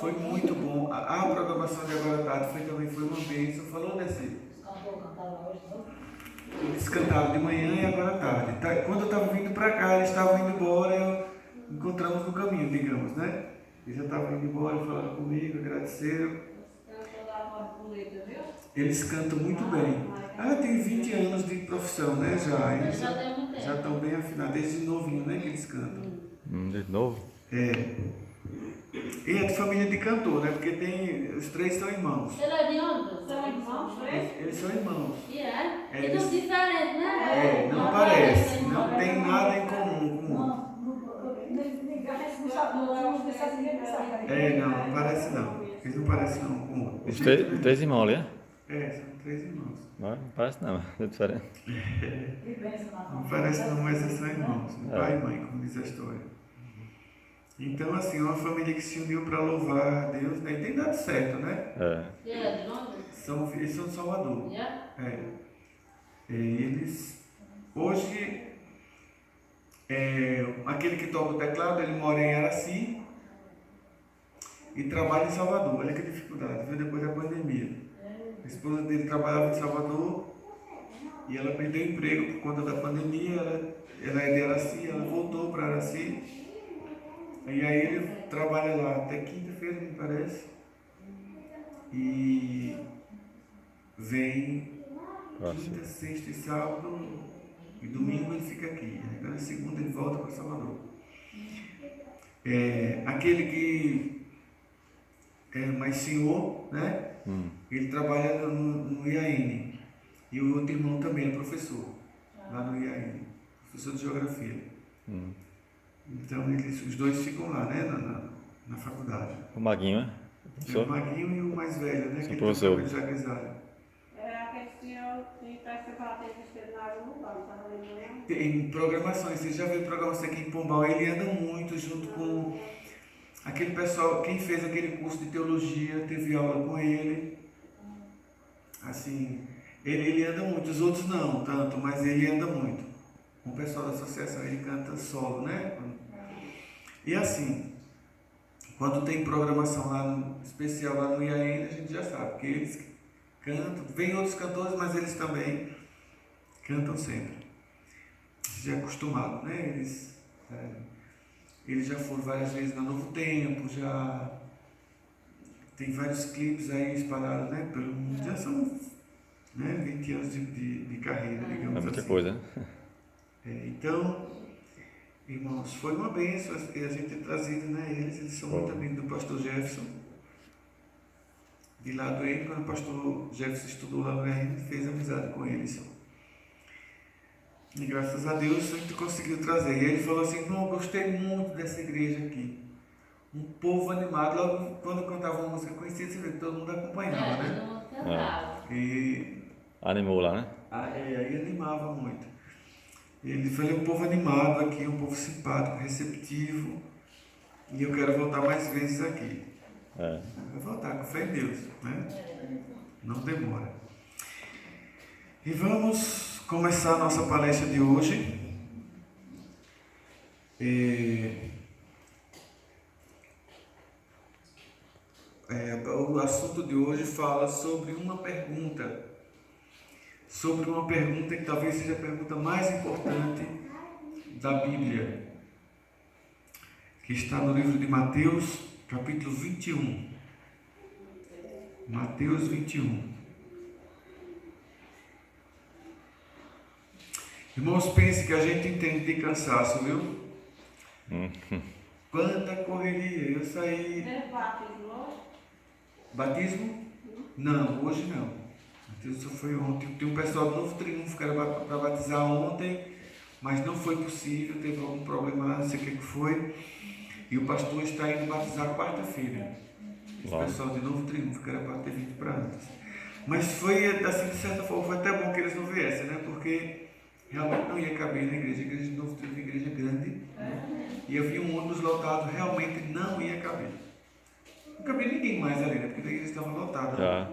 Foi muito bom. A programação de agora à tarde também foi uma bênção. Falou desse? Eles cantaram de manhã e agora à tarde. Quando eu estava vindo para cá, eles estavam indo embora, encontramos no caminho, digamos, né? Eles já estavam indo embora, falaram comigo, agradeceram. Eles cantam muito bem. Tem 20 anos de profissão, né? Eles já estão bem afinados, desde novinho, né? Que eles cantam. Desde novo? E é de família de cantor, né? Porque os três são irmãos. Ele é de onde? São irmãos, Eles são irmãos. Então diferente, né? Não parece. Não tem nada em comum com o outro. Não parece não. Eles não parecem não com o outro. Os três irmãos ali, são três irmãos. Não parece não, é diferente. Não parece não, mas eles são irmãos. Pai e mãe, como diz a história. Então, assim, uma família que se uniu para louvar a Deus, né? E tem dado certo, né? De onde? Eles são de Salvador. Eles, hoje, aquele que toca o teclado, ele mora em Araci e trabalha em Salvador. Olha que dificuldade, viu? Depois da pandemia. A esposa dele trabalhava em Salvador e ela perdeu o emprego por conta da pandemia. Ela é de Araci, ela voltou para Araci. E aí ele trabalha lá até quinta-feira, me parece. E vem quinta, sexta e sábado. E domingo ele fica aqui. Aí na segunda ele volta para Salvador. Aquele que é mais senhor, né? Ele trabalha no IAN. E o outro irmão também é professor, lá no IAN. Professor de geografia. Então os dois ficam lá, né? Na faculdade. O Maguinho, né? O Maguinho e o mais velho, né? Que ele professor. já grisalho. Tem programações, você já viu programação aqui em Pombal, ele anda muito junto com aquele pessoal, quem fez aquele curso de teologia, teve aula com ele. Assim, ele anda muito, os outros não tanto, mas ele anda muito. O pessoal da associação, ele canta solo, né? E assim, quando tem programação lá especial lá no IAN, a gente já sabe, porque eles cantam, vem outros cantores, mas eles também cantam sempre. Já é acostumado, né? Eles já foram várias vezes na Novo Tempo, já tem vários clipes aí espalhados, né? Pelo mundo, já são 20 anos de carreira, digamos assim. Muita coisa, né? Então, irmãos, foi uma bênção a gente ter trazido, né? Eles são muito amigos do pastor Jefferson. De lá do ele, quando o pastor Jefferson estudou lá no IAN, fez amizade com eles. E graças a Deus a gente conseguiu trazer. E ele falou assim: não, eu gostei muito dessa igreja aqui. Um povo animado. Logo quando eu cantava uma música conhecida, você vê que todo mundo acompanhava, né? E animou lá, né? Aí animava muito. Ele falou: um povo animado aqui, um povo simpático, receptivo. E eu quero voltar mais vezes aqui. Vou voltar com fé em Deus, né? Não demora. E vamos começar a nossa palestra de hoje. O assunto de hoje fala sobre uma pergunta que talvez seja a pergunta mais importante da Bíblia, que está no livro de Mateus, capítulo 21. Mateus 21. Irmãos, pense que a gente entende de cansaço, viu? Quanta correria. Eu saí. Batismo? Não, hoje não. Batismo só foi ontem. Tem um pessoal do Novo Triunfo que era para batizar ontem, mas não foi possível, teve algum problema lá, não sei o que foi. E o pastor está indo batizar quarta-feira. O pessoal de Novo Triunfo, que era para ter vindo para antes. Mas foi, assim, de certa forma, foi até bom que eles não viessem, né? Porque realmente não ia caber na igreja. A igreja de Novo Triunfo é uma igreja grande, né? E havia um ônibus lotado, realmente não ia caber. Não cabia ninguém mais ali, né? Porque a igreja estava lotada. Já.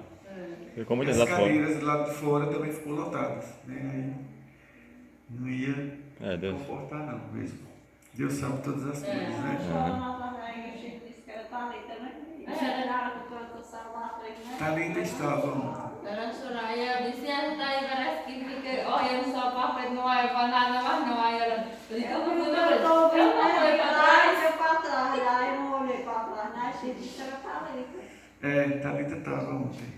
Ficou muitas as cadeiras lá de fora também ficou lotadas, né? Aí não ia comportar não mesmo. Deus sabe todas as coisas, né? Thalita estava ontem. Era Soraya, disse a daí parece que fica, olha, eu só para frente, não vai para nada, mas não vai. Ela disse, eu não fui para trás. Thalita estava ontem.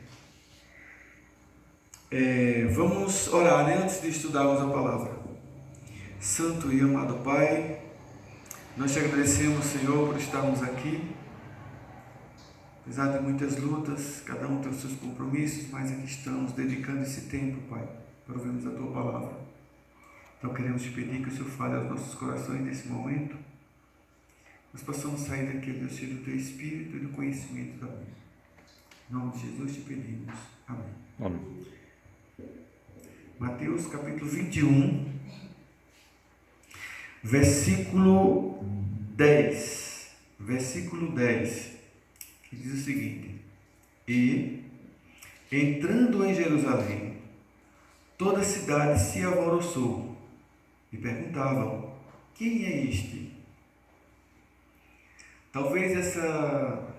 Vamos orar, né, antes de estudarmos a palavra. Santo e amado Pai, nós te agradecemos, Senhor, por estarmos aqui. Apesar de muitas lutas, cada um tem os seus compromissos, mas aqui estamos dedicando esse tempo, Pai, para ouvirmos a Tua palavra. Então queremos te pedir que o Senhor fale aos nossos corações nesse momento. Nós possamos sair daqui, Deus, cheio do Teu Espírito e do conhecimento da Bíblia. Em nome de Jesus te pedimos. Amém. Amém. Mateus capítulo 21, versículo 10. Versículo 10. Que diz o seguinte: E, entrando em Jerusalém, toda a cidade se alvoroçou e perguntavam: quem é este? Talvez essa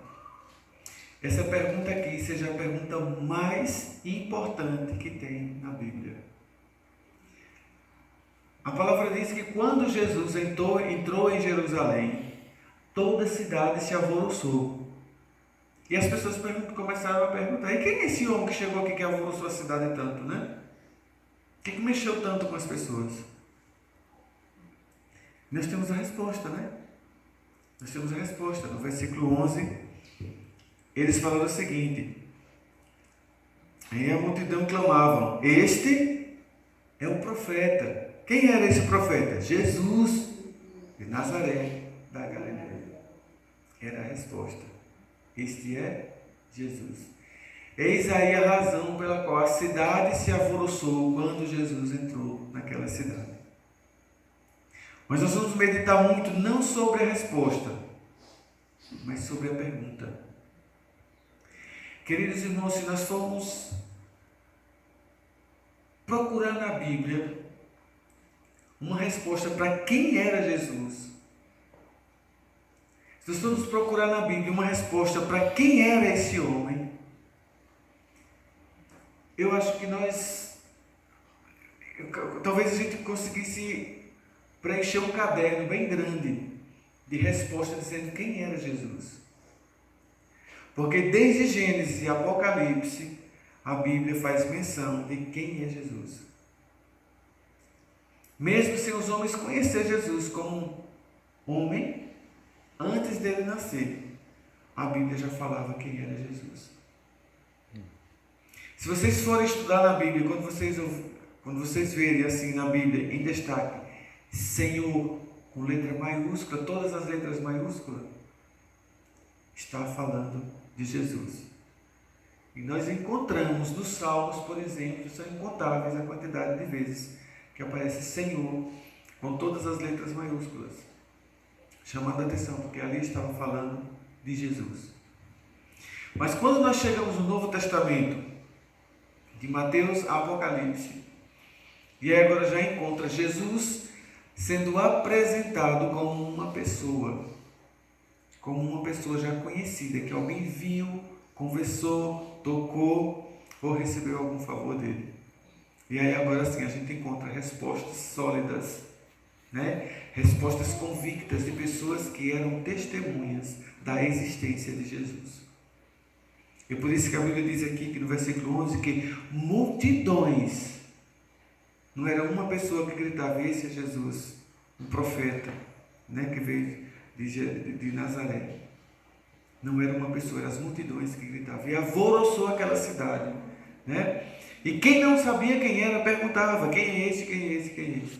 pergunta aqui seja a pergunta mais importante que tem na Bíblia. A palavra diz que quando Jesus entrou em Jerusalém, toda a cidade se alvoroçou. E as pessoas começaram a perguntar: e quem é esse homem que chegou aqui que alvoroçou a cidade tanto, né? O que mexeu tanto com as pessoas? Nós temos a resposta, né? Nós temos a resposta. No versículo 11, eles falaram o seguinte: aí a multidão clamavam: este é o profeta. Quem era esse profeta? Jesus de Nazaré da Galileia. Era a resposta. Este é Jesus. Eis aí a razão pela qual a cidade se alvoroçou quando Jesus entrou naquela cidade. Mas nós vamos meditar muito não sobre a resposta, mas sobre a pergunta. Queridos irmãos, se nós formos procurar na Bíblia uma resposta para quem era Jesus, se nós formos procurar na Bíblia uma resposta para quem era esse homem, eu acho que talvez a gente conseguisse preencher um caderno bem grande de respostas dizendo quem era Jesus. Porque desde Gênesis e Apocalipse, a Bíblia faz menção de quem é Jesus. Mesmo sem os homens conhecer Jesus como homem, antes dele nascer, a Bíblia já falava quem era Jesus. Se vocês forem estudar na Bíblia, quando vocês verem assim na Bíblia, em destaque, Senhor, com letra maiúscula, todas as letras maiúsculas, está falando de Jesus. E nós encontramos nos Salmos, por exemplo, são incontáveis a quantidade de vezes que aparece Senhor com todas as letras maiúsculas, chamando a atenção, porque ali estava falando de Jesus. Mas quando nós chegamos no Novo Testamento, de Mateus a Apocalipse, e aí agora já encontra Jesus sendo apresentado como uma pessoa já conhecida, que alguém viu, conversou, tocou ou recebeu algum favor dele. E aí agora sim a gente encontra respostas sólidas, né? Respostas convictas de pessoas que eram testemunhas da existência de Jesus. E por isso que a Bíblia diz aqui, que no versículo 11, que multidões, não era uma pessoa que gritava: esse é Jesus, um profeta, né, que veio de Nazaré. Não era uma pessoa, eram as multidões que gritavam. E alvoroçou aquela cidade, né? E quem não sabia quem era, perguntava: quem é esse, quem é esse, quem é esse?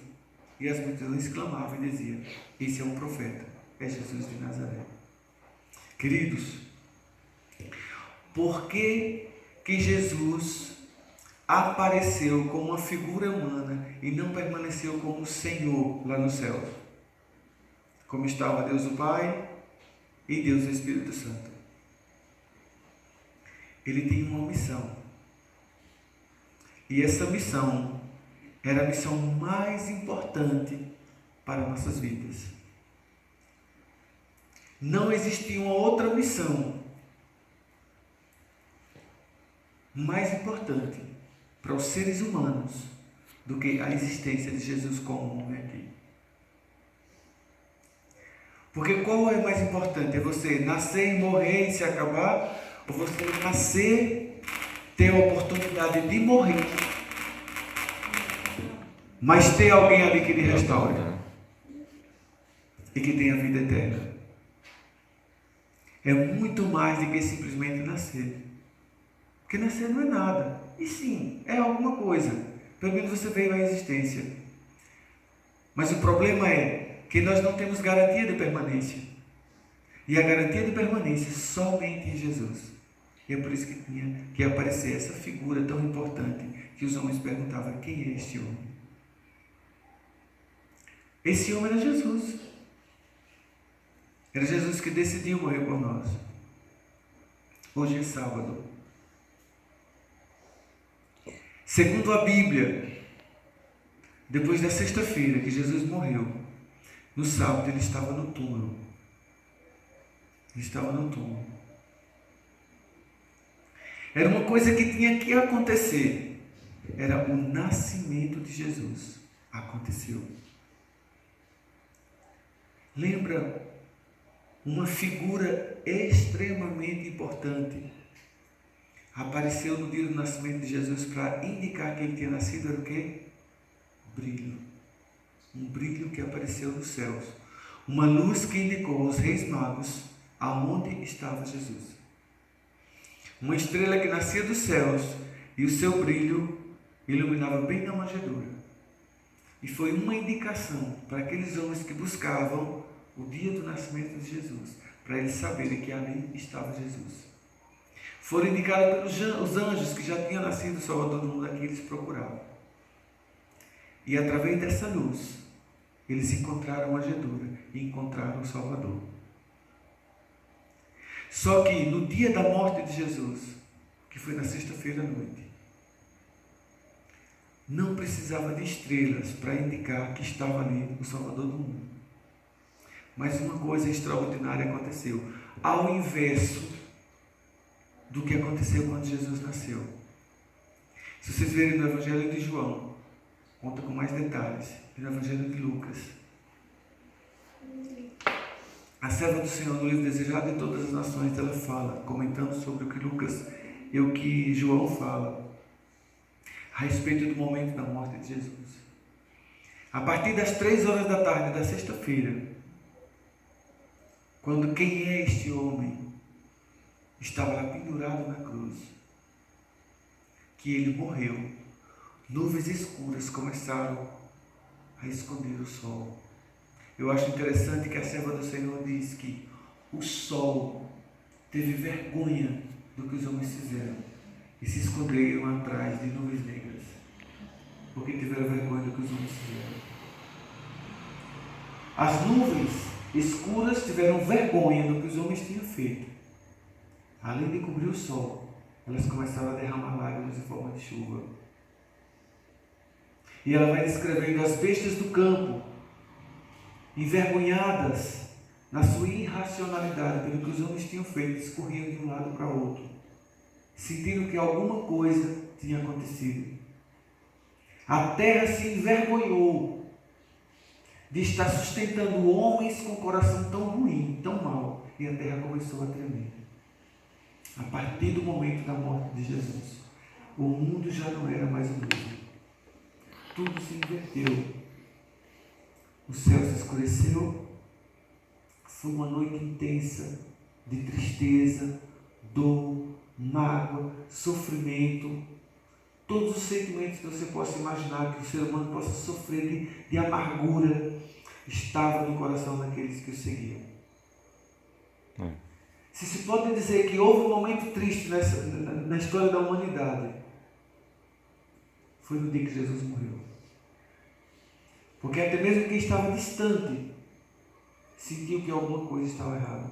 E as multidões clamavam e diziam: esse é um profeta, é Jesus de Nazaré. Queridos, por que Jesus apareceu como uma figura humana e não permaneceu como Senhor lá no céu, como estava Deus o Pai e Deus o Espírito Santo? Ele tinha uma missão, e essa missão era a missão mais importante para nossas vidas. Não existia uma outra missão mais importante para os seres humanos do que a existência de Jesus como homem aqui. Porque qual é mais importante? É você nascer e morrer e se acabar? Ou você nascer, ter a oportunidade de morrer, mas ter alguém ali que lhe restaure e que tenha vida eterna? É muito mais do que simplesmente nascer. Porque nascer não é nada. E sim, é alguma coisa. Pelo menos você veio à existência. Mas o problema é que nós não temos garantia de permanência. E a garantia de permanência somente em Jesus. E é por isso que tinha que aparecer essa figura tão importante que os homens perguntavam: quem é este homem? Esse homem era Jesus. Era Jesus que decidiu morrer por nós. Hoje é sábado. Segundo a Bíblia, depois da sexta-feira que Jesus morreu, no sábado ele estava no túmulo. Ele estava no túmulo. Era uma coisa que tinha que acontecer. Era o nascimento de Jesus. Aconteceu. Lembra uma figura extremamente importante? Apareceu no dia do nascimento de Jesus para indicar que ele tinha nascido. Era o quê? Brilho. Um brilho que apareceu nos céus. Uma luz que indicou aos reis magos aonde estava Jesus. Uma estrela que nascia dos céus e o seu brilho iluminava bem na manjedoura. E foi uma indicação para aqueles homens que buscavam o dia do nascimento de Jesus, para eles saberem que ali estava Jesus. Foram indicados pelos anjos que já tinham nascido o Salvador do mundo, aqui eles procuravam. E através dessa luz, eles encontraram a manjedoura e encontraram o Salvador. Só que no dia da morte de Jesus, que foi na sexta-feira à noite, não precisava de estrelas para indicar que estava ali o Salvador do mundo. Mas uma coisa extraordinária aconteceu. Ao inverso do que aconteceu quando Jesus nasceu. Se vocês verem no Evangelho de João, conta com mais detalhes, e no Evangelho de Lucas, a serva do Senhor no livro Desejado de Todas as Nações, ela fala, comentando sobre o que Lucas e o que João fala, a respeito do momento da morte de Jesus. A partir das 3h da tarde da sexta-feira, quando quem é este homem estava lá pendurado na cruz, que ele morreu, nuvens escuras começaram a esconder o sol. Eu acho interessante que a serva do Senhor diz que o sol teve vergonha do que os homens fizeram e se esconderam atrás de nuvens negras, porque tiveram vergonha do que os homens fizeram. As nuvens escuras tiveram vergonha do que os homens tinham feito. Além de cobrir o sol, elas começaram a derramar lágrimas em forma de chuva. E ela vai descrevendo as bestas do campo, envergonhadas na sua irracionalidade pelo que os homens tinham feito, escorriam de um lado para o outro, sentindo que alguma coisa tinha acontecido. A terra se envergonhou de estar sustentando homens com o coração tão ruim, tão mau, e a terra começou a tremer. A partir do momento da morte de Jesus, o mundo já não era mais o mesmo. Tudo se inverteu. O céu se escureceu. Foi uma noite intensa de tristeza, dor, mágoa, sofrimento. Todos os sentimentos que você possa imaginar que o ser humano possa sofrer de amargura estavam no coração daqueles que o seguiam. Se pode dizer que houve um momento triste na história da humanidade, foi no dia que Jesus morreu. Porque até mesmo quem estava distante sentiu que alguma coisa estava errada.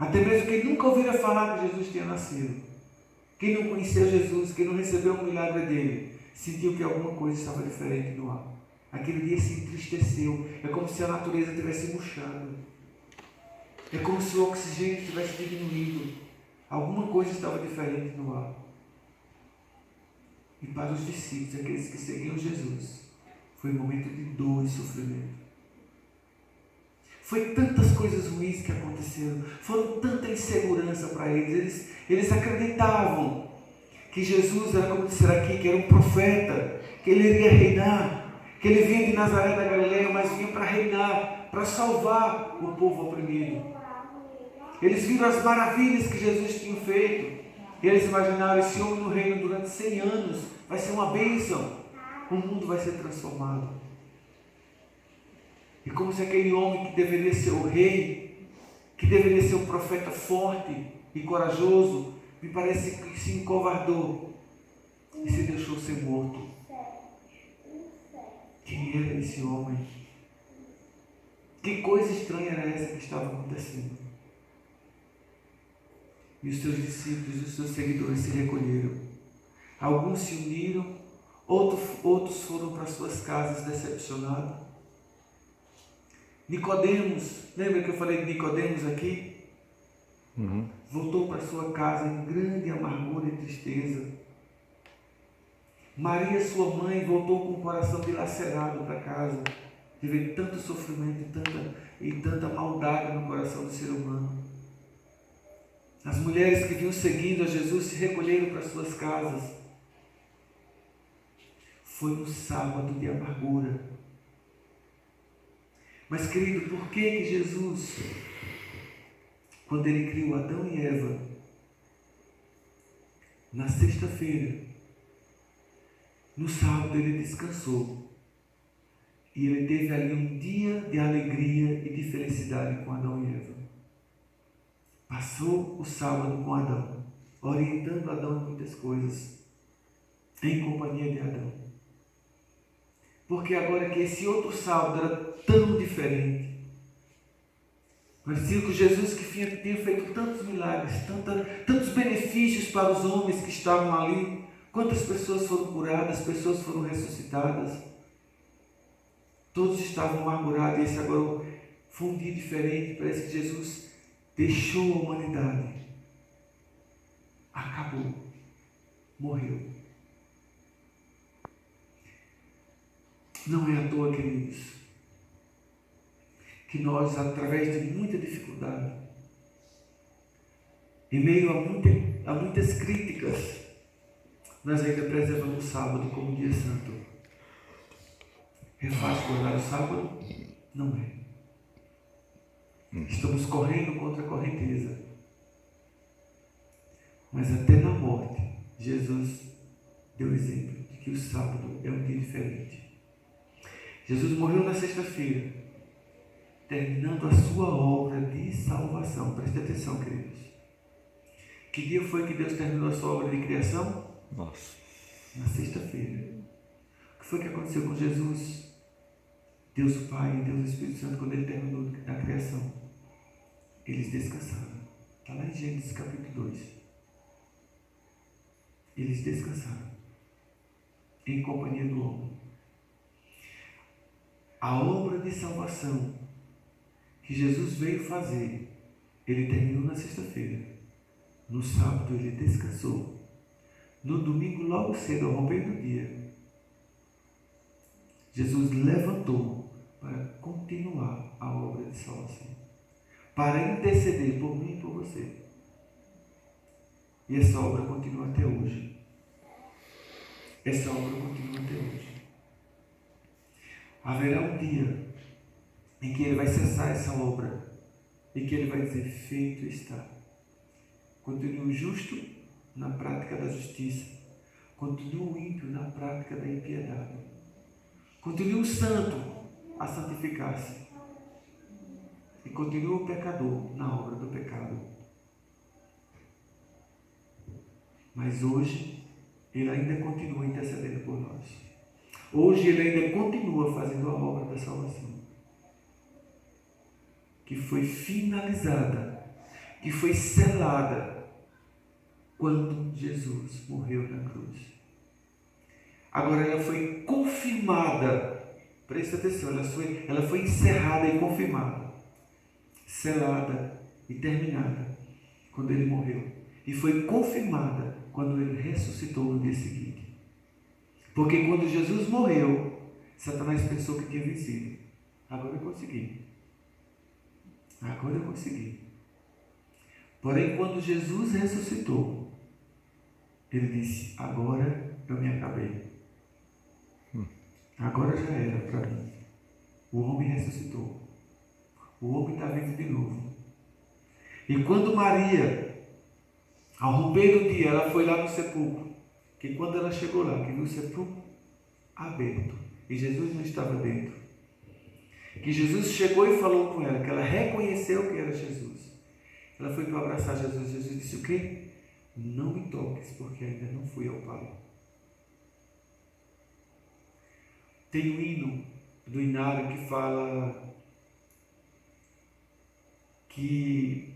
Até mesmo quem nunca ouvira falar que Jesus tinha nascido, quem não conheceu Jesus, quem não recebeu o milagre dele, sentiu que alguma coisa estava diferente no ar. Aquele dia se entristeceu. É como se a natureza tivesse murchado. É como se o oxigênio tivesse diminuído. Alguma coisa estava diferente no ar. E para os discípulos, aqueles que seguiam Jesus, foi um momento de dor e sofrimento. Foi tantas coisas ruins que aconteceram, foram tanta insegurança para eles. Eles acreditavam que Jesus era, como disseram aqui, que era um profeta, que ele iria reinar, que ele vinha de Nazaré da Galileia, mas vinha para reinar, para salvar o povo oprimido. Eles viram as maravilhas que Jesus tinha feito, e eles imaginaram: esse homem no reino durante 100 anos vai ser uma bênção, o mundo vai ser transformado. E como se aquele homem que deveria ser o rei, que deveria ser o profeta forte e corajoso, me parece que se encovardou e se deixou ser morto. Quem era esse homem? Que coisa estranha era essa que estava acontecendo? E os seus discípulos, os seus seguidores se recolheram. Alguns se uniram, outros foram para suas casas decepcionados. Nicodemos, lembra que eu falei de Nicodemos aqui? Voltou para sua casa em grande amargura e tristeza. Maria, sua mãe, voltou com o coração dilacerado para casa, de ver tanto sofrimento e tanta maldade no coração do ser humano. As mulheres que vinham seguindo a Jesus se recolheram para suas casas. Foi um sábado de amargura. Mas, querido, por que Jesus, quando ele criou Adão e Eva, na sexta-feira, no sábado ele descansou, e ele teve ali um dia de alegria e de felicidade com Adão e Eva? Passou o sábado com Adão, orientando Adão em muitas coisas, em companhia de Adão. Porque agora que esse outro sábado era tão diferente, parecia que Jesus, que tinha feito tantos milagres, tantos benefícios para os homens que estavam ali, quantas pessoas foram curadas, pessoas foram ressuscitadas, todos estavam amargurados. E esse agora foi um dia diferente. Parece que Jesus deixou a humanidade, acabou, morreu. Não é à toa, queridos, que nós, através de muita dificuldade, em meio a muitas críticas, nós ainda preservamos o sábado como dia santo. É fácil guardar o sábado? Não é. Estamos correndo contra a correnteza. Mas até na morte, Jesus deu exemplo de que o sábado é um dia diferente. Jesus morreu na sexta-feira, terminando a sua obra de salvação. Preste atenção, queridos. Que dia foi que Deus terminou a sua obra de criação? Nossa. Na sexta-feira. O que foi que aconteceu com Jesus? Deus o Pai e Deus o Espírito Santo, quando ele terminou a criação, eles descansaram. Está lá em Gênesis capítulo 2. Eles descansaram em companhia do homem. A obra de salvação que Jesus veio fazer, ele terminou na sexta-feira. No sábado ele descansou. No domingo, logo cedo, ao romper do dia, Jesus levantou para continuar a obra de salvação, para interceder por mim e por você. E essa obra continua até hoje. Essa obra continua até hoje. Haverá um dia em que ele vai cessar essa obra e que ele vai dizer: feito está. Continua o justo na prática da justiça, continua o ímpio na prática da impiedade, continua o santo a santificar-se e continua o pecador na obra do pecado. Mas hoje ele ainda continua intercedendo por nós. Hoje ele ainda continua fazendo a obra da salvação, que foi finalizada, que foi selada quando Jesus morreu na cruz. Agora ela foi confirmada. Presta atenção, ela foi encerrada e confirmada, selada e terminada quando ele morreu. e foi confirmada quando ele ressuscitou no dia seguinte. Porque quando Jesus morreu, Satanás pensou que tinha vencido. Agora eu consegui. Agora eu consegui. Porém, quando Jesus ressuscitou, ele disse: agora eu me acabei. Agora já era para mim. O homem ressuscitou. O homem está vivo de novo. E quando Maria, ao romper do dia, ela foi lá no sepulcro, que quando ela chegou lá, que viu o sepulcro aberto, e Jesus não estava dentro, que Jesus chegou e falou com ela, que ela reconheceu que era Jesus. Ela foi para abraçar Jesus. Jesus disse o quê? Não me toques, porque ainda não fui ao Pai. Tem um hino do Inário que fala que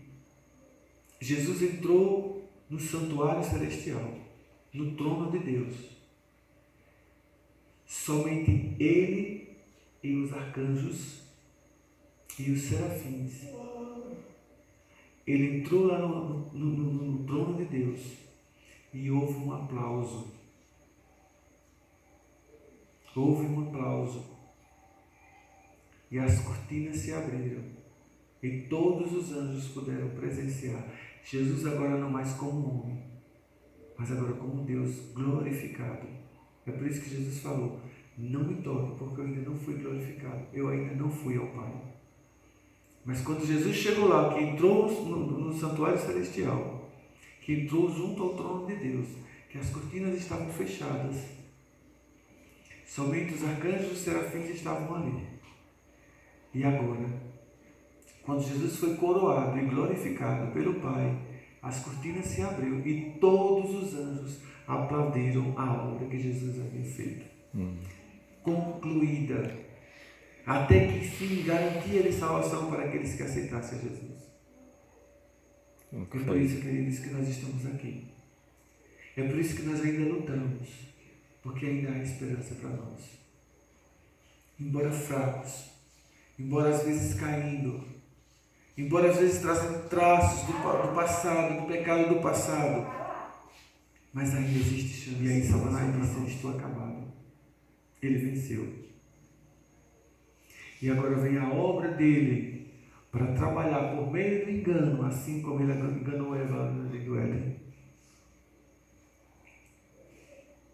Jesus entrou no santuário celestial, no trono de Deus. Somente ele e os arcanjos e os serafins. Ele entrou lá no trono de Deus e houve um aplauso. Houve um aplauso. E as cortinas se abriram. E todos os anjos puderam presenciar Jesus agora não mais como homem, mas agora como Deus glorificado. É por isso que Jesus falou: não me toque, porque eu ainda não fui glorificado. Eu ainda não fui ao Pai. Mas quando Jesus chegou lá, que entrou no santuário celestial, que entrou junto ao trono de Deus, que as cortinas estavam fechadas, somente os arcanjos e os serafins estavam ali. E agora, quando Jesus foi coroado e glorificado pelo Pai, as cortinas se abriram e todos os anjos aplaudiram a obra que Jesus havia feito. Concluída. Até que enfim garantia de salvação para aqueles que aceitassem Jesus. É por isso, queridos, que nós estamos aqui. É por isso que nós ainda lutamos, porque ainda há esperança para nós. Embora fracos, embora às vezes caindo, embora às vezes trazendo traços do passado, do pecado do passado, mas ainda existe chance. E aí Satanás disse: estou acabado. Ele venceu. E agora vem a obra dele para trabalhar por meio do engano, assim como ele enganou Eva no jardim do Éden.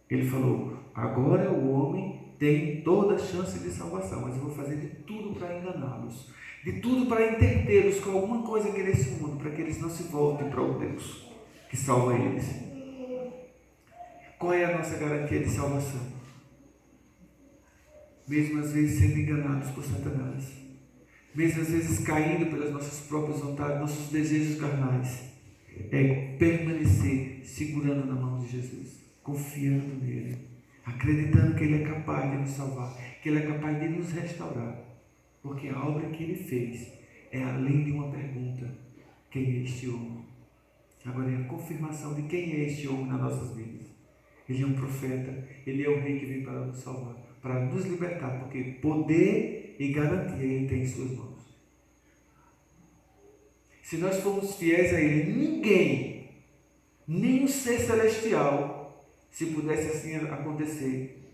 Ele falou: agora o homem tem toda a chance de salvação, mas eu vou fazer de tudo para enganá-los, de tudo para entretê-los com alguma coisa aqui nesse mundo, para que eles não se voltem para o Deus que salva eles. Qual é a nossa garantia de salvação? Mesmo às vezes sendo enganados por Satanás, mesmo às vezes caindo pelas nossas próprias vontades, nossos desejos carnais, é permanecer segurando na mão de Jesus, confiando nele, acreditando que ele é capaz de nos salvar, que ele é capaz de nos restaurar, porque a obra que ele fez é além de uma pergunta: quem é este homem? Agora é a confirmação de quem é este homem nas nossas vidas. Ele é um profeta, ele é o rei que vem para nos salvar, para nos libertar, porque poder e garantia ele tem em suas mãos. Se nós formos fiéis a ele, ninguém, nem o ser celestial, se pudesse assim acontecer,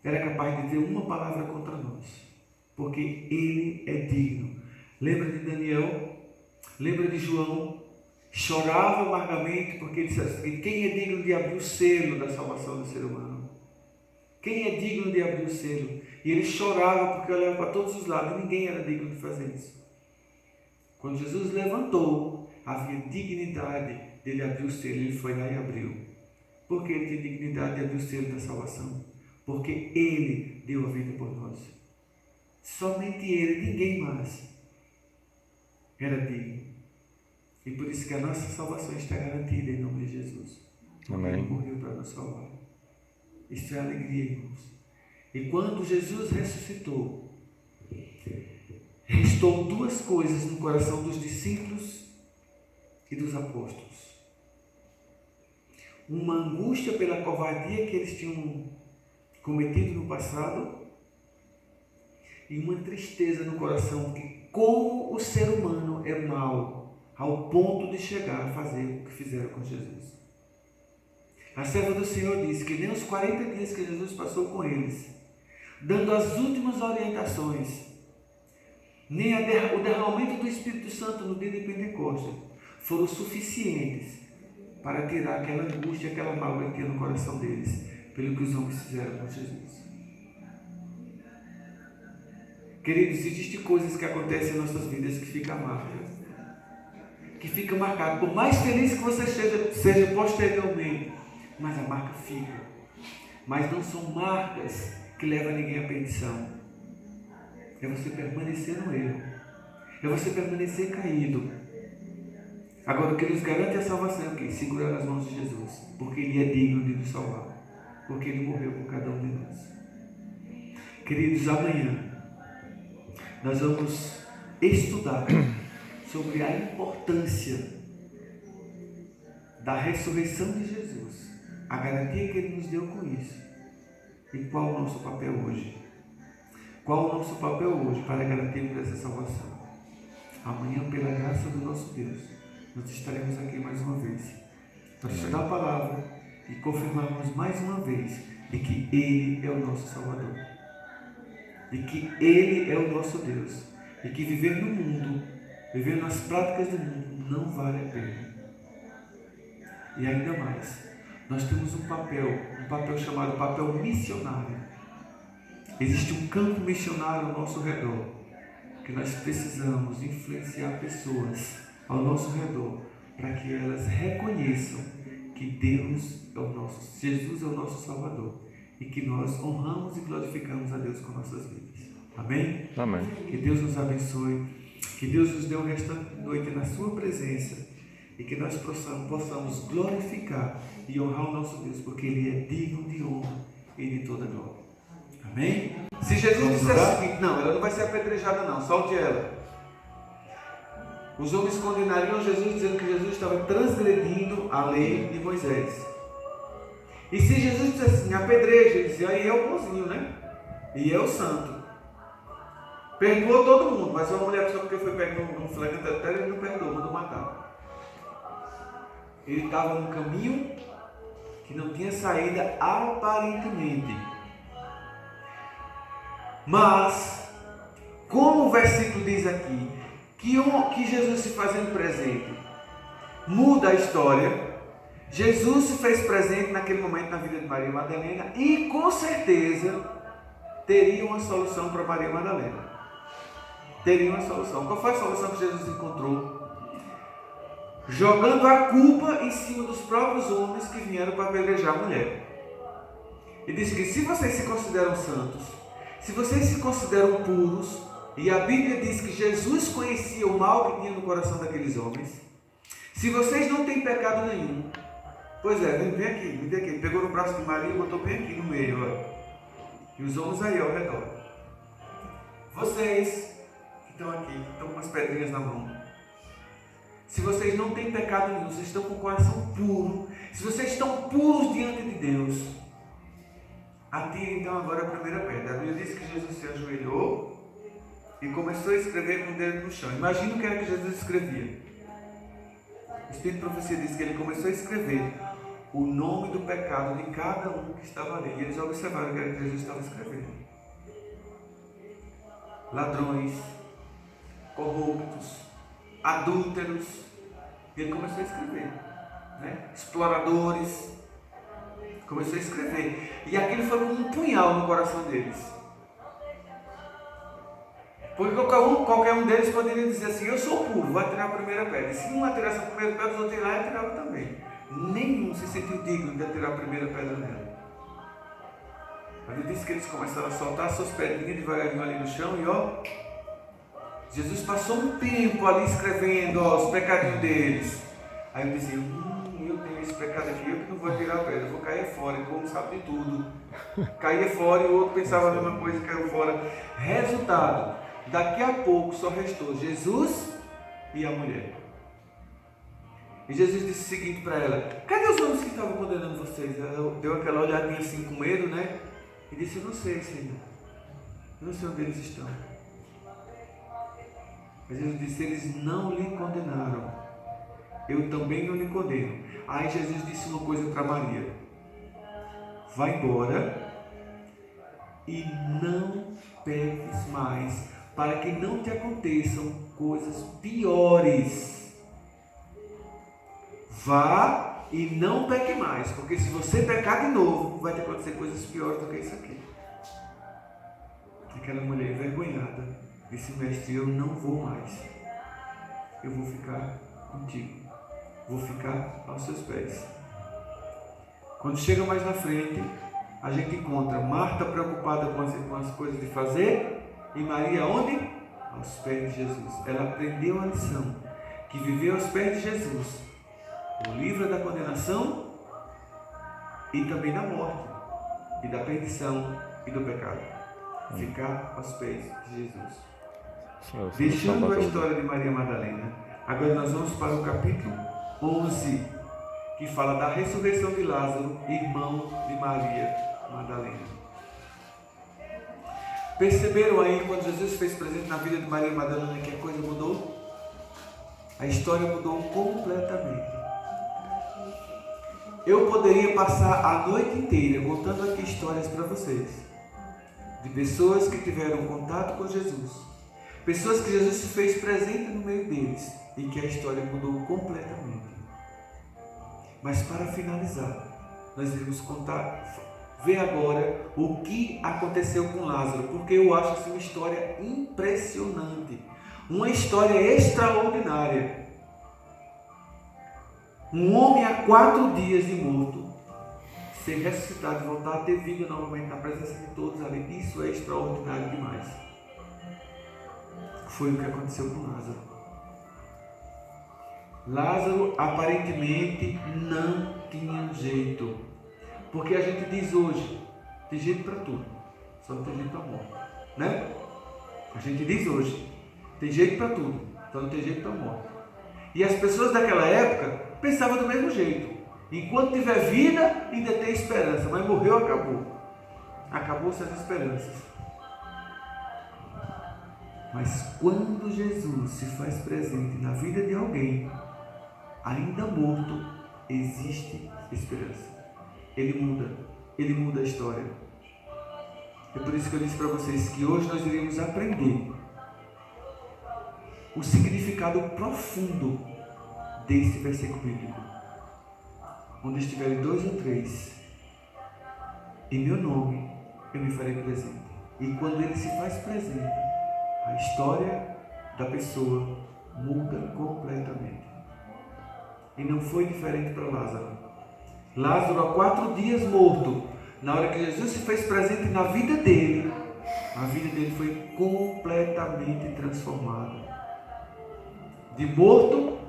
era capaz de ter uma palavra contra nós, porque ele é digno. Lembra de Daniel? Lembra de João? Chorava amargamente porque ele disse assim: quem é digno de abrir o selo da salvação do ser humano? Quem é digno de abrir o selo? E ele chorava porque olhava para todos os lados e ninguém era digno de fazer isso. Quando Jesus levantou, havia dignidade dele abrir o selo. Ele foi lá e abriu. Por que ele tem dignidade de abrir o selo da salvação? Porque ele deu a vida por nós. Somente ele, ninguém mais, era digno. E por isso que a nossa salvação está garantida em nome de Jesus. Porque ele morreu para nos salvar. Isso é alegria, irmãos. E quando Jesus ressuscitou, restou duas coisas no coração dos discípulos e dos apóstolos: uma angústia pela covardia que eles tinham cometido no passado, e uma tristeza no coração que, como o ser humano é mau, ao ponto de chegar a fazer o que fizeram com Jesus. A serva do Senhor disse que nem os 40 dias que Jesus passou com eles, dando as últimas orientações, nem o derramamento do Espírito Santo no dia de Pentecostes foram suficientes para tirar aquela angústia, aquela mágoa que tinha no coração deles, pelo que os homens fizeram com Jesus. Queridos, existem coisas que acontecem em nossas vidas que ficam marcadas. Que fica marcado. Por mais feliz que você seja posteriormente, mas a marca fica. Mas não são marcas que levam ninguém à perdição. É você permanecer no erro. É você permanecer caído. Agora, o que nos garante a salvação é o quê? Segurar nas mãos de Jesus. Porque Ele é digno de nos salvar. Porque Ele morreu por cada um de nós. Queridos, amanhã nós vamos estudar sobre a importância da ressurreição de Jesus, a garantia que Ele nos deu com isso, e qual o nosso papel hoje. Qual o nosso papel hoje para garantirmos essa salvação? Amanhã, pela graça do nosso Deus, nós estaremos aqui mais uma vez para estudar a palavra e confirmarmos mais uma vez de que Ele é o nosso Salvador, de que Ele é o nosso Deus, e que viver no mundo, viver nas práticas do mundo, não vale a pena. E ainda mais, nós temos um papel chamado papel missionário. Existe um campo missionário ao nosso redor, que nós precisamos influenciar pessoas ao nosso redor, para que elas reconheçam que Jesus é o nosso Salvador, e que nós honramos e glorificamos a Deus com nossas vidas. Amém? Amém. Que Deus nos abençoe, que Deus nos dê um restante de noite na sua presença, e que nós possamos glorificar e honrar o nosso Deus, porque Ele é digno de honra e de toda glória. Amém? Se Jesus disser o seguinte: não, ela não vai ser apedrejada não, solte ela. Os homens condenariam Jesus dizendo que Jesus estava transgredindo a lei de Moisés. E se Jesus dissesse assim, apedreja, ele dizia, aí é o bonzinho, né? E é o santo. Perdoou todo mundo, mas uma mulher só porque foi pego num flagrante adultério, ele não perdoou, mandou matar. Ele estava num caminho que não tinha saída aparentemente. Mas, como o versículo diz aqui, que Jesus se fazendo presente muda a história. Jesus se fez presente naquele momento na vida de Maria Madalena e com certeza teria uma solução para Maria Madalena. Teria uma solução. Qual foi a solução que Jesus encontrou? Jogando a culpa em cima dos próprios homens que vieram para apedrejar a mulher. Ele disse que se vocês se consideram santos, se vocês se consideram puros, e a Bíblia diz que Jesus conhecia o mal que tinha no coração daqueles homens, se vocês não têm pecado nenhum, pois é, vem aqui, pegou no braço de Maria e botou bem aqui no meio, ó. E os homens aí ao redor. Vocês que estão aqui, que estão com as pedrinhas na mão, se vocês não têm pecado nenhum, vocês estão com o coração puro, se vocês estão puros diante de Deus, atirem então agora a primeira pedra. A Bíblia diz que Jesus se ajoelhou e começou a escrever com o dedo no chão. Imagina o que era que Jesus escrevia. O Espírito de Profecia diz que ele começou a escrever o nome do pecado de cada um que estava ali. E eles observaram o que era que Jesus estava escrevendo. Ladrões, corruptos, adúlteros. E ele começou a escrever, né? Exploradores. Começou a escrever. E aquilo foi como um punhal no coração deles. Porque qualquer um deles poderia dizer assim, eu sou puro, vou atirar a primeira pedra. E se não atirasse a primeira pedra, os outros iriam lá e atiravam também. Nenhum se sentiu digno de atirar a primeira pedra nela. A Bíblia diz que eles começaram a soltar suas pedrinhas devagarinho ali no chão e ó, Jesus passou um tempo ali escrevendo os pecadinhos deles. Aí eu dizia, eu tenho esse pecado aqui, eu que não vou atirar a pedra, eu vou cair fora, e como sabe de tudo. Caía fora e o outro pensava a mesma coisa e caiu fora. Resultado, daqui a pouco só restou Jesus e a mulher. E Jesus disse o seguinte para ela, cadê os homens que estavam condenando vocês? Ela deu aquela olhadinha assim com medo, né? E disse, eu não sei, Senhor. Eu não sei onde eles estão. Mas Jesus disse, eles não lhe condenaram. eu também não lhe condeno. Aí Jesus disse uma coisa para Maria: vai embora e não peques mais, para que não te aconteçam coisas piores. Vá e não peque mais, porque se você pecar de novo, vai te acontecer coisas piores do que isso aqui. Aquela mulher envergonhada disse: mestre, eu não vou mais, eu vou ficar contigo, vou ficar aos seus pés. Quando chega mais na frente, a gente encontra Marta preocupada com as coisas de fazer e Maria onde? Aos pés de Jesus. Ela aprendeu a lição, que viver aos pés de Jesus o livra da condenação e também da morte, e da perdição e do pecado. Ficar aos pés de Jesus. Deixando a história de Maria Madalena, agora nós vamos para o capítulo 11, que fala da ressurreição de Lázaro, irmão de Maria Madalena. Perceberam aí, quando Jesus fez presente na vida de Maria Madalena, que a coisa mudou? A história mudou completamente. Eu poderia passar a noite inteira contando aqui histórias para vocês, de pessoas que tiveram contato com Jesus, pessoas que Jesus se fez presente no meio deles e que a história mudou completamente. Mas para finalizar, nós iremos ver agora o que aconteceu com Lázaro, porque eu acho assim uma história impressionante, uma história extraordinária. Um homem há 4 dias de morto, ser ressuscitado e voltar a ter vida novamente na presença de todos ali, isso é extraordinário demais. Foi o que aconteceu com Lázaro. Lázaro aparentemente não tinha jeito, porque a gente diz hoje, tem jeito para tudo, só não tem jeito para a morte, né? A gente diz hoje, tem jeito para tudo, só não tem jeito para a morte. E as pessoas daquela época pensavam do mesmo jeito: enquanto tiver vida, ainda tem esperança, mas morreu, acabou. Acabou-se as esperanças. Mas quando Jesus se faz presente na vida de alguém, ainda morto, existe esperança. Ele muda a história. É por isso que eu disse para vocês que hoje nós iremos aprender o significado profundo desse versículo bíblico. Onde estiverem 2 ou 3, em meu nome, eu me farei presente. E quando ele se faz presente, a história da pessoa muda completamente. E não foi diferente para Lázaro. Lázaro, há 4 dias morto, na hora que Jesus se fez presente na vida dele, a vida dele foi completamente transformada. De morto,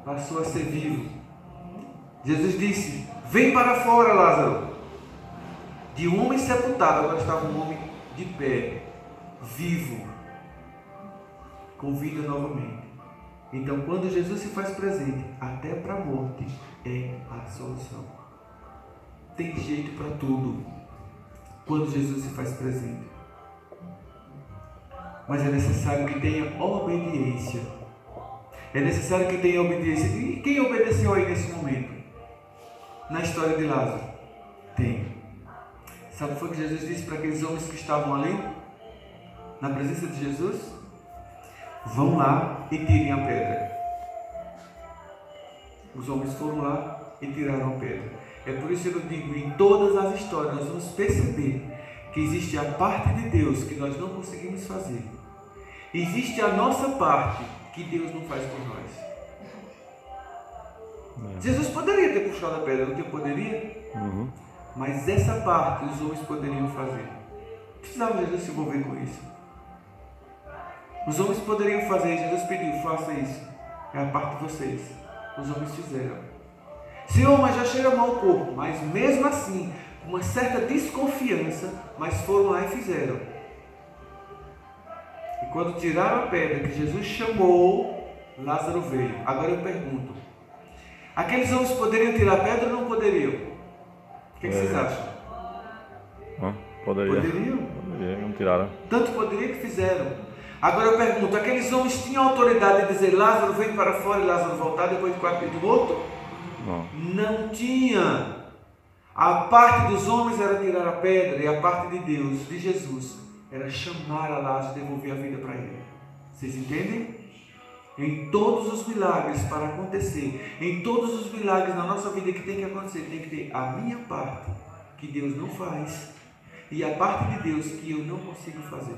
passou a ser vivo. Jesus disse: vem para fora, Lázaro. De um homem sepultado, agora estava um homem de pé, vivo, com vida novamente. Então, quando Jesus se faz presente, até para a morte é a solução. Tem jeito para tudo quando Jesus se faz presente. Mas é necessário que tenha obediência. É necessário que tenha obediência. E quem obedeceu aí nesse momento? Na história de Lázaro? Tem. Sabe o que foi que Jesus disse para aqueles homens que estavam ali? Na presença de Jesus? Vão lá e tirem a pedra. Os homens foram lá e tiraram a pedra. É por isso que eu digo, em todas as histórias nós vamos perceber que existe a parte de Deus que nós não conseguimos fazer. Existe a nossa parte que Deus não faz por nós. Jesus poderia ter puxado a pedra, não poderia? Uhum. Mas essa parte os homens poderiam fazer. Não precisava Jesus se envolver com isso. Os homens poderiam fazer, Jesus pediu: faça isso. É a parte de vocês. Os homens fizeram. Senhor, mas já cheira mal o corpo. Mas mesmo assim, com uma certa desconfiança, mas foram lá e fizeram. E quando tiraram a pedra que Jesus chamou, Lázaro veio. Agora eu pergunto: aqueles homens poderiam tirar a pedra ou não poderiam? O que vocês acham? Poderia. Poderiam? Poderia, não tiraram. Tanto poderia que fizeram. Agora eu pergunto, aqueles homens tinham autoridade de dizer Lázaro vem para fora e Lázaro voltar depois de 4 dias morto? Não. Não tinha. A parte dos homens era tirar a pedra e a parte de Deus, de Jesus, era chamar a Lázaro e devolver a vida para ele. Vocês entendem? Em todos os milagres para acontecer, em todos os milagres na nossa vida que tem que acontecer, tem que ter a minha parte que Deus não faz e a parte de Deus que eu não consigo fazer.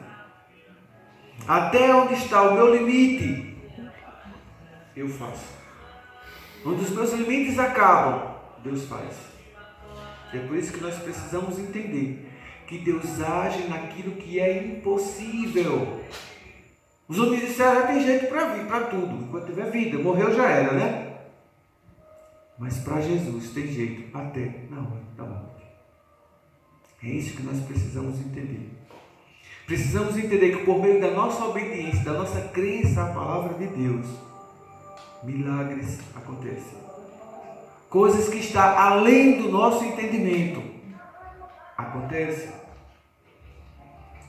Até onde está o meu limite, eu faço. Onde os meus limites acabam, Deus faz. É por isso que nós precisamos entender que Deus age naquilo que é impossível. Os homens disseram, tem jeito para vir, para tudo, enquanto tiver vida, morreu já era, né? Mas para Jesus tem jeito até na hora da morte. É isso que nós precisamos entender. Precisamos entender que por meio da nossa obediência, da nossa crença à palavra de Deus, milagres acontecem. Coisas que estão além do nosso entendimento acontecem.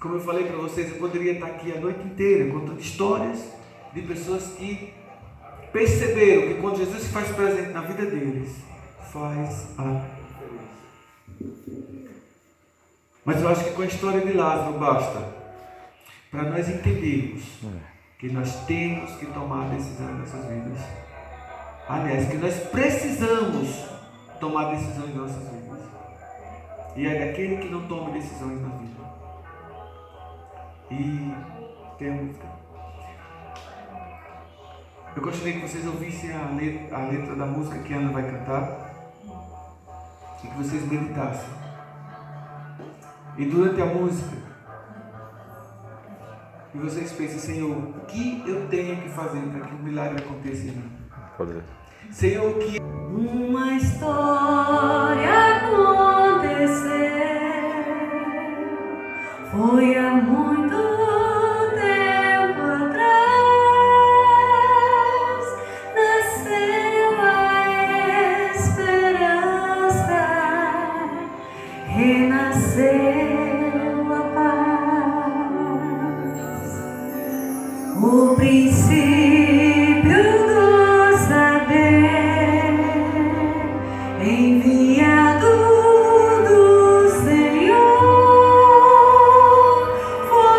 Como eu falei para vocês, eu poderia estar aqui a noite inteira contando histórias de pessoas que perceberam que quando Jesus se faz presente na vida deles, faz a diferença. Mas eu acho que com a história de Lázaro basta para nós entendermos que nós temos que tomar decisão em nossas vidas. Aliás, que nós precisamos tomar decisões em nossas vidas. E é daquele que não toma decisões na vida. E tem a música. Eu gostaria que vocês ouvissem a letra da música que a Ana vai cantar e que vocês meditassem. E durante a música, que vocês pensem, Senhor, o que eu tenho que fazer para que o milagre aconteça em mim? Pode ver. Senhor, o que... Uma história aconteceu, foi há muito tempo atrás, nasceu a esperança, renasceu a paz, o princípio do saber. Enviado do Senhor, foi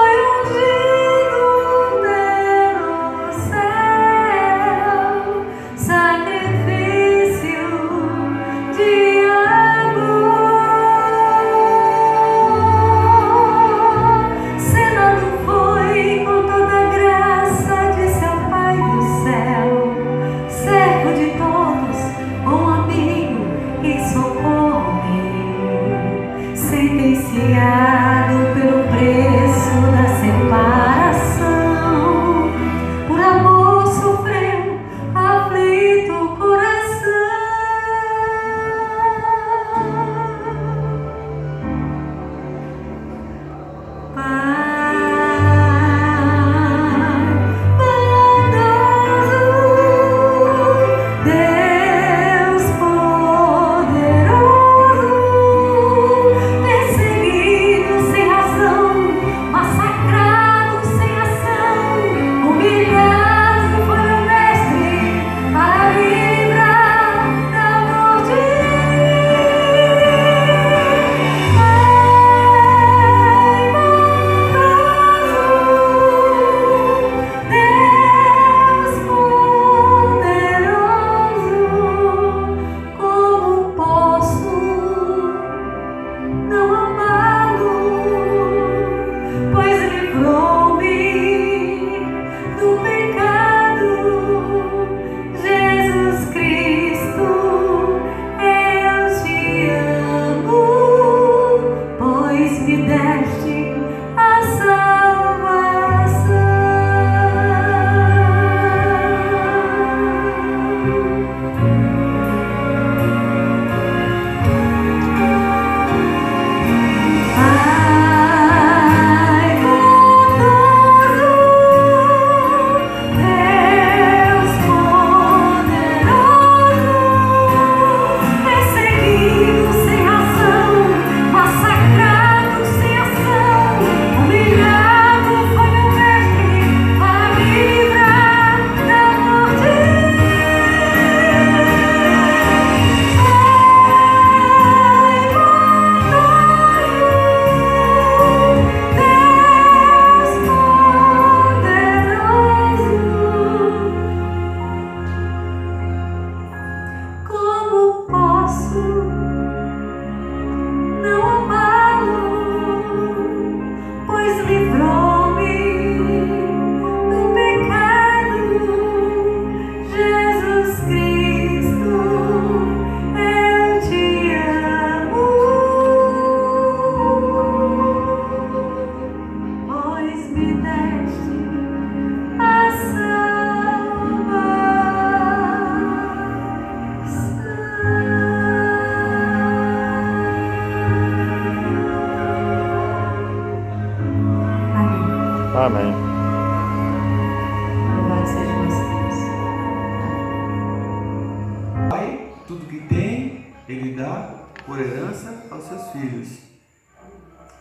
tudo que tem, Ele dá por herança aos seus filhos.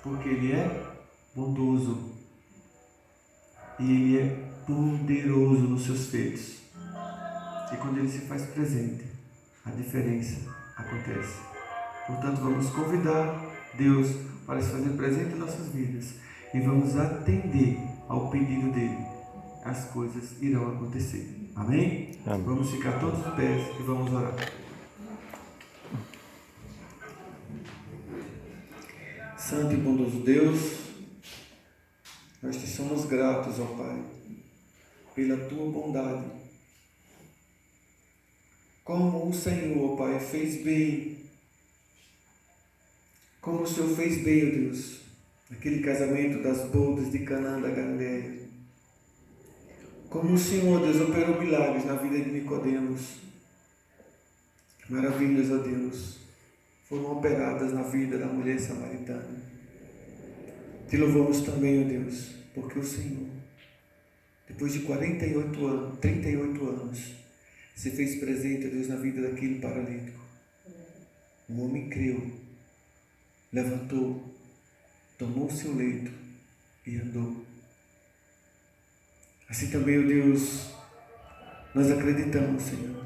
Porque Ele é bondoso. E Ele é poderoso nos seus feitos. E quando Ele se faz presente, a diferença acontece. Portanto, vamos convidar Deus para se fazer presente em nossas vidas. E vamos atender ao pedido dEle. As coisas irão acontecer. Amém? Amém. Vamos ficar todos de pé e vamos orar. Santo e bondoso Deus, nós te somos gratos, ó Pai, pela tua bondade. Como o Senhor, ó Pai, fez bem. Como o Senhor fez bem, ó Deus, naquele casamento das bodas de Canaã da Galileia. Como o Senhor, Deus, operou milagres na vida de Nicodemos. Maravilhas, ó Deus, foram operadas na vida da mulher samaritana. Te louvamos também, ó Deus, porque o Senhor, depois de 38 anos, se fez presente, ó Deus, na vida daquele paralítico. Um homem creu, levantou, tomou o seu leito e andou. Assim também, ó Deus, nós acreditamos, Senhor,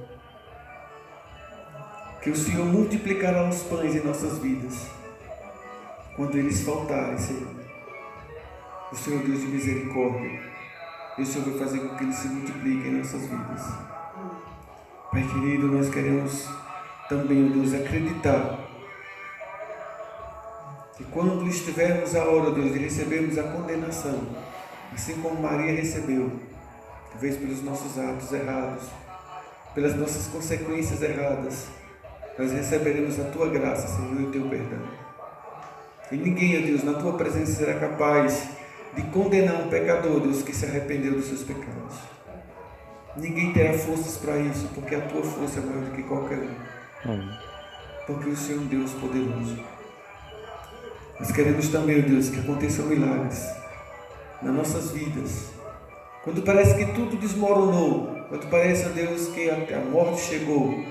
que o Senhor multiplicará os pães em nossas vidas, quando eles faltarem, Senhor. O Senhor, Deus de misericórdia, e o Senhor vai fazer com que eles se multipliquem em nossas vidas. Pai querido, nós queremos também, ó Deus, acreditar que quando estivermos a hora, Deus, de recebermos a condenação, assim como Maria recebeu, talvez pelos nossos atos errados, pelas nossas consequências erradas, nós receberemos a tua graça, Senhor, e o teu perdão. E ninguém, ó Deus, na tua presença será capaz de condenar um pecador, Deus, que se arrependeu dos seus pecados. Ninguém terá forças para isso, porque a tua força é maior do que qualquer um. Amém. Porque o Senhor é um Deus poderoso. Nós queremos também, ó Deus, que aconteçam milagres nas nossas vidas. Quando parece que tudo desmoronou, quando parece, ó Deus, que a morte chegou,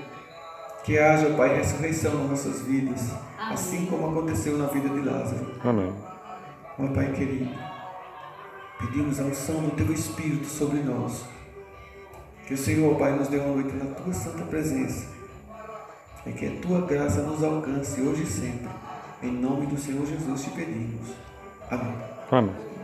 que haja, Pai, ressurreição nas nossas vidas, assim como aconteceu na vida de Lázaro. Amém. Ó Pai querido, pedimos a unção do Teu Espírito sobre nós. Que o Senhor, ó Pai, nos dê uma noite na Tua santa presença. E que a Tua graça nos alcance hoje e sempre. Em nome do Senhor Jesus te pedimos. Amém. Amém.